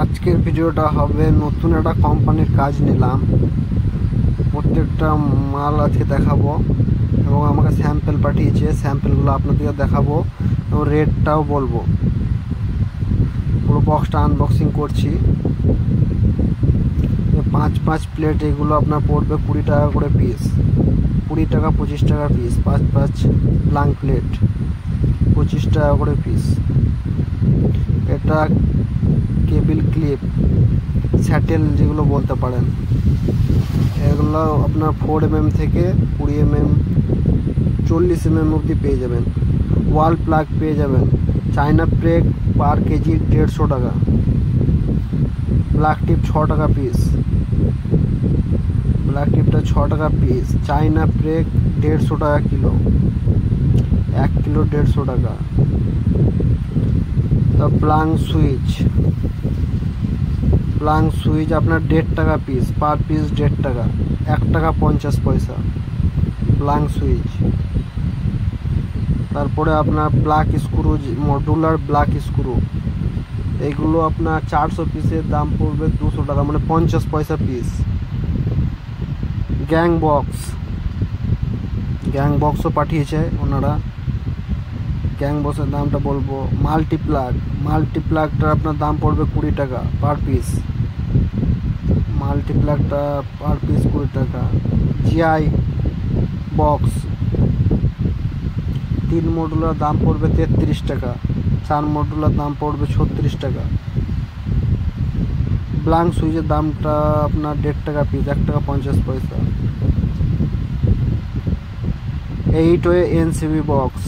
আজকের ভিডিওটা হবে নতুন একটা কোম্পানির কাজ নিলাম, প্রত্যেকটা মাল আজকে দেখাবো এবং আমাকে স্যাম্পল পাঠিয়েছে, স্যাম্পলগুলো আপনাদেরকে দেখাবো এবং রেটটাও বলবো। পুরো বক্সটা আনবক্সিং করছি। 5 প্লেট এগুলো আপনার পড়বে 20 টাকা করে পিস, 20 টাকা 25 টাকা পিস। 5 ব্ল্যাঙ্ক প্লেট 25 টাকা করে পিস। এটা কেবল ক্লিপ, স্যাটেল যেগুলো বলতে পারেন, এগুলো আপনার 4mm থেকে 20mm 40mm অবধি পেয়ে যাবেন। ওয়াল প্লাগ পেয়ে যাবেন। চায়না প্রেগ পার কেজি 150 টাকা। ব্ল্যাক টিপ 6 টাকা পিস, ব্ল্যাক টিপটা 6 টাকা পিস। চায়না প্রেগ 150 টাকা কিলো, 1 কিলো 150 টাকা। তা প্লাং সুইচ, প্লাং সুইচ আপনার 1.5 টাকা পিস, পার পিস 1.5 টাকা, 1 টাকা 50 পয়সা প্লাং সুইচ। তারপরে আপনার black screw, modular black screw, এইগুলো আপনার 400 পিসের দাম পড়বে 200 টাকা, মানে 50 পয়সা পিস। গ্যাং বক্সও পাঠিয়েছে ওনারা, গ্যাং বক্সের দামটা বলবো। মাল্টিপ্লাগটার আপনার দাম পড়বে 20 টাকা পার পিস, মাল্টিপ্লাগটা পার পিস 20 টাকা। জিআই বক্স 3 মডুলার দাম পড়বে 33 টাকা, 4 মডুলার দাম পড়বে 36 টাকা। ব্ল্যাঙ্ক সুইচের দামটা আপনার 1.5 টাকা পিস, 1 টাকা 50 পয়সা। 8-way এনসিবি বক্স,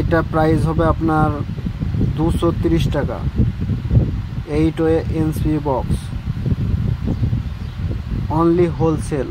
এটা প্রাইস হবে আপনার 230 টাকা। 8-way NCB box only wholesale,